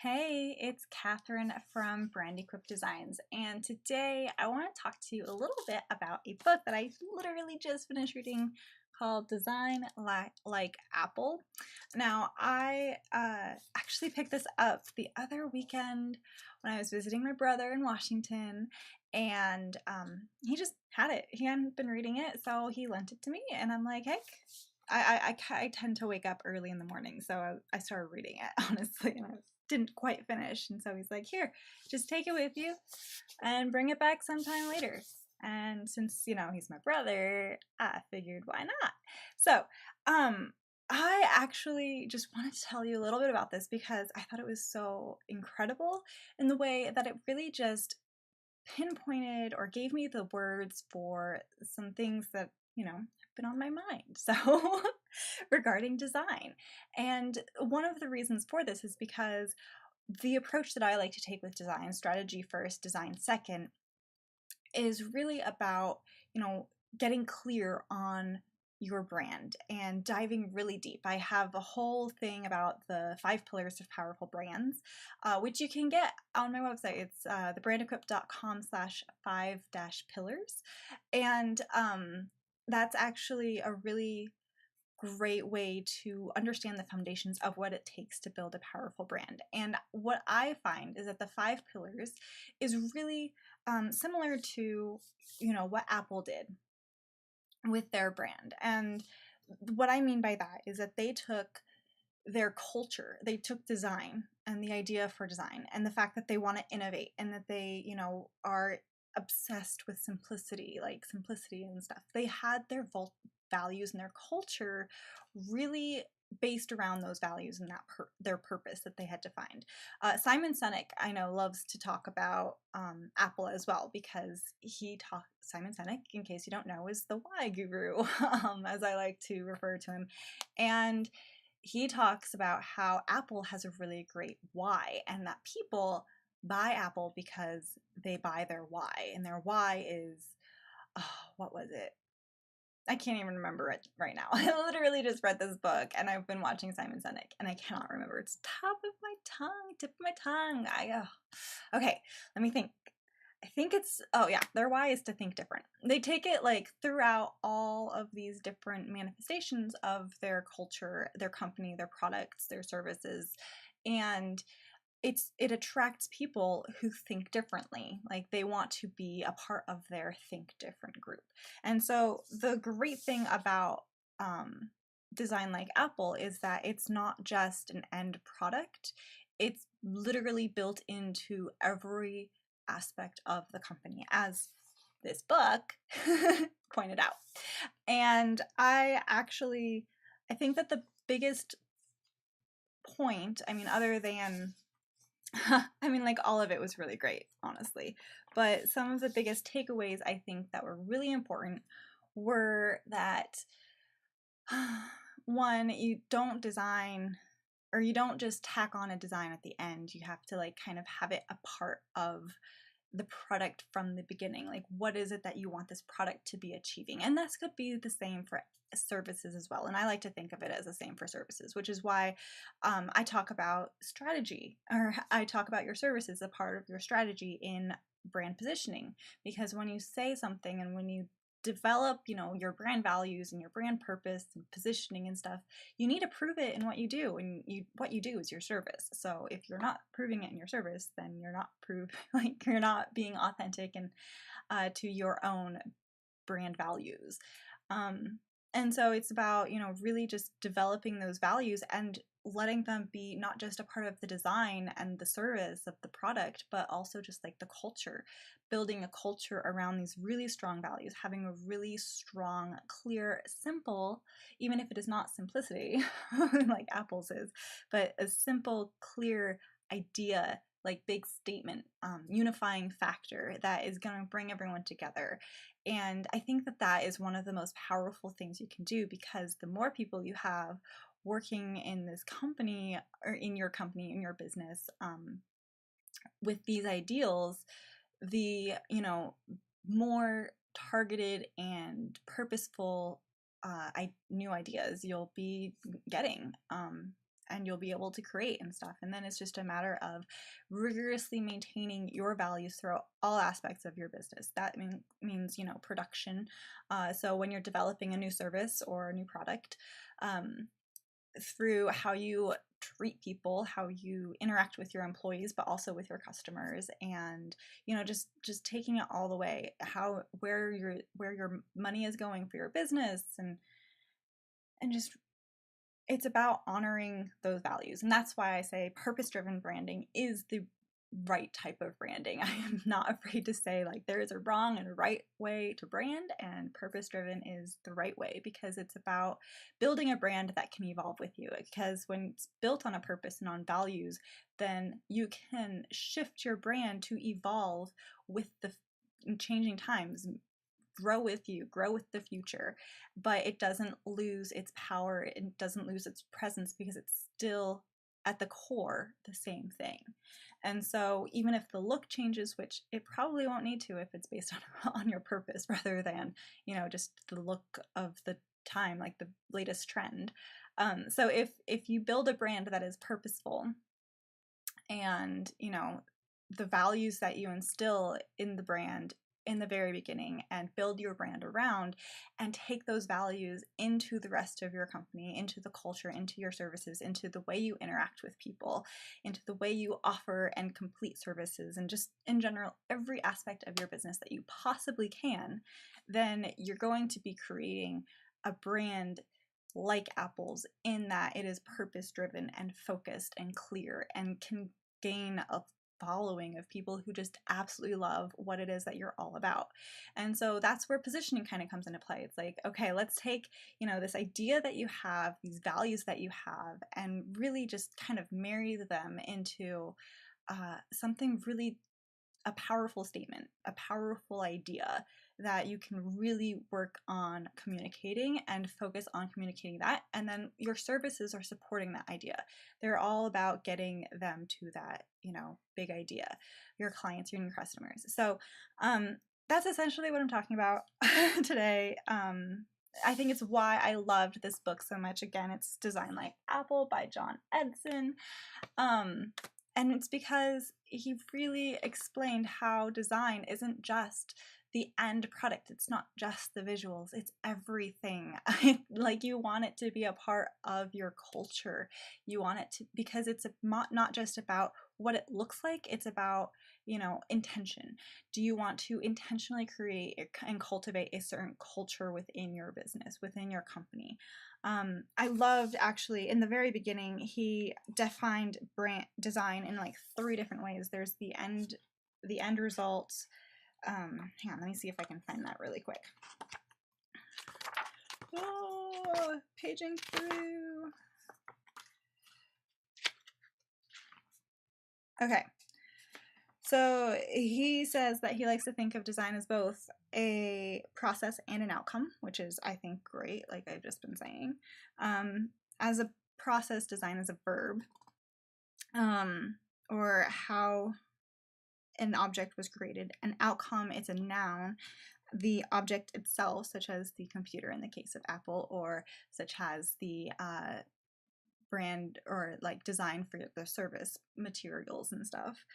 Hey, it's Katherine from Brandequip Designs, and today I want to talk to you a little bit about a book that I literally just finished reading called Design Like Apple. Now, I actually picked this up the other weekend when I was visiting my brother in Washington, and he just had it. He hadn't been reading it, so he lent it to me, and I'm like, hey. I tend to wake up early in the morning, so I started reading it, honestly, and I didn't quite finish. And so he's like, here, just take it with you and bring it back sometime later. And since, he's my brother, I figured why not? So, I actually just wanted to tell you a little bit about this because I thought it was so incredible in the way that it really just pinpointed or gave me the words for some things that, have been on my mind. So, regarding design. And one of the reasons for this is because the approach that I like to take with design, strategy first, design second, is really about, getting clear on your brand and diving really deep. I have a whole thing about the 5 pillars of powerful brands, which you can get on my website. It's thebrandequip.com/5-pillars. And that's actually a really great way to understand the foundations of what it takes to build a powerful brand. And what I find is that the 5 pillars is really similar to, what Apple did with their brand. And what I mean by that is that they took their culture, they took design and the idea for design and the fact that they want to innovate and that they, are obsessed with simplicity, like simplicity and stuff. They had their values and their culture really based around those values and their purpose that they had defined. Simon Sinek, I know, loves to talk about Apple as well because Simon Sinek, in case you don't know, is the why guru, as I like to refer to him. And he talks about how Apple has a really great why and that people buy Apple because they buy their why. And their why is, what was it? I can't even remember it right now. I literally just read this book and I've been watching Simon Sinek and I cannot remember. It's tip of my tongue. Okay, let me think. I think it's, their why is to think different. They take it like throughout all of these different manifestations of their culture, their company, their products, their services, and it attracts people who think differently. Like they want to be a part of their think different group. And so the great thing about Design Like Apple is that it's not just an end product. It's literally built into every aspect of the company, as this book pointed out. And I think that the biggest point, other than like all of it was really great, honestly. But some of the biggest takeaways I think that were really important were that one, you don't design or you don't just tack on a design at the end. You have to like kind of have it a part of the product from the beginning. Like, what is it that you want this product to be achieving? And this could be the same for services as well. And I like to think of it as the same for services, which is why I talk about strategy, or I talk about your service as a part of your strategy in brand positioning. Because when you say something and when you develop, your brand values and your brand purpose and positioning and stuff, you need to prove it in what you do, and what you do is your service. So if you're not proving it in your service, then you're not you're not being authentic and to your own brand values. And so it's about, really just developing those values and letting them be not just a part of the design and the service of the product, but also just like the culture, building a culture around these really strong values, having a really strong, clear, simple, even if it is not simplicity like Apple's is, but a simple, clear idea, like big statement, unifying factor that is going to bring everyone together. And I think that that is one of the most powerful things you can do, because the more people you have working in this company or in your company, in your business, with these ideals, the, more targeted and purposeful new ideas you'll be getting. and you'll be able to create and stuff. And then it's just a matter of rigorously maintaining your values throughout all aspects of your business. That means, you know, production. So when you're developing a new service or a new product, through how you treat people, how you interact with your employees, but also with your customers, and, you know, just taking it all the way, where your money is going for your business, and just, it's about honoring those values. And that's why I say purpose-driven branding is the right type of branding. I am not afraid to say, like, there is a wrong and a right way to brand, and purpose-driven is the right way, because it's about building a brand that can evolve with you. Because when it's built on a purpose and on values, then you can shift your brand to evolve with the changing times, grow with you, grow with the future, but it doesn't lose its power, it doesn't lose its presence, because it's still at the core the same thing. And so even if the look changes, which it probably won't need to if it's based on your purpose rather than, you know, just the look of the time, like the latest trend. So if you build a brand that is purposeful, and, you know, the values that you instill in the brand in the very beginning, and build your brand around, and take those values into the rest of your company, into the culture, into your services, into the way you interact with people, into the way you offer and complete services, and just in general every aspect of your business that you possibly can, then you're going to be creating a brand like Apple's, in that it is purpose driven and focused and clear, and can gain a following of people who just absolutely love what it is that you're all about. And so that's where positioning kind of comes into play. It's like, okay, let's take, you know, this idea that you have, these values that you have, and really just kind of marry them into something really, a powerful statement, a powerful idea that you can really work on communicating, and focus on communicating that. And then your services are supporting that idea. They're all about getting them to that, you know, big idea, your clients, your new customers. So that's essentially what I'm talking about today. I think it's why I loved this book so much. Again, it's Design Like Apple by John Edson. And it's because he really explained how design isn't just the end product. It's not just the visuals. It's everything. Like, you want it to be a part of your culture. You want it to, because it's not just about what it looks like. It's about, you know, intention. Do you want to intentionally create and cultivate a certain culture within your business, within your company? I loved, actually, in the very beginning, he defined brand design in like 3 different ways. There's the end result. Hang on, let me see if I can find that really quick. Oh, paging through. Okay. So he says that he likes to think of design as both a process and an outcome, which is, I think, great, like I've just been saying. As a process, design is a verb, or how an object was created. An outcome, it's a noun. The object itself, such as the computer in the case of Apple, or such as the brand or like design for the service materials and stuff.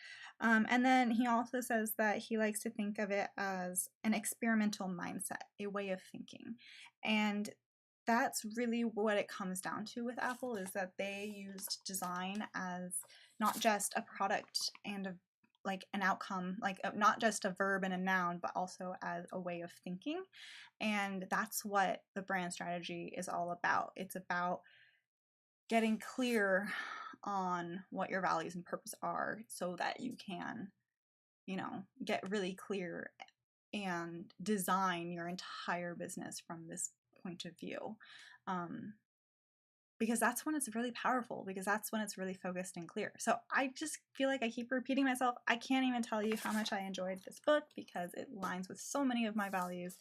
And then he also says that he likes to think of it as an experimental mindset, a way of thinking. And that's really what it comes down to with Apple, is that they used design as not just a product and like an outcome, like not just a verb and a noun, but also as a way of thinking. And that's what the brand strategy is all about. It's about getting clear on what your values and purpose are, so that you can, you know, get really clear and design your entire business from this point of view. Because that's when it's really powerful, because that's when it's really focused and clear. So I just feel like I keep repeating myself. I can't even tell you how much I enjoyed this book, because it aligns with so many of my values.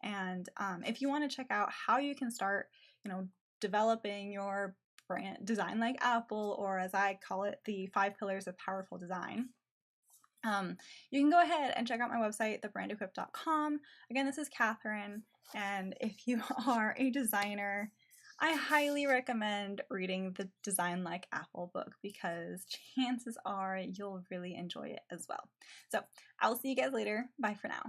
And if you want to check out how you can start, you know, developing your brand design like Apple, or as I call it, the 5 pillars of powerful design, you can go ahead and check out my website, thebrandequip.com. Again, this is Katherine, and if you are a designer, I highly recommend reading the Design Like Apple book because chances are you'll really enjoy it as well. So I will see you guys later. Bye for now.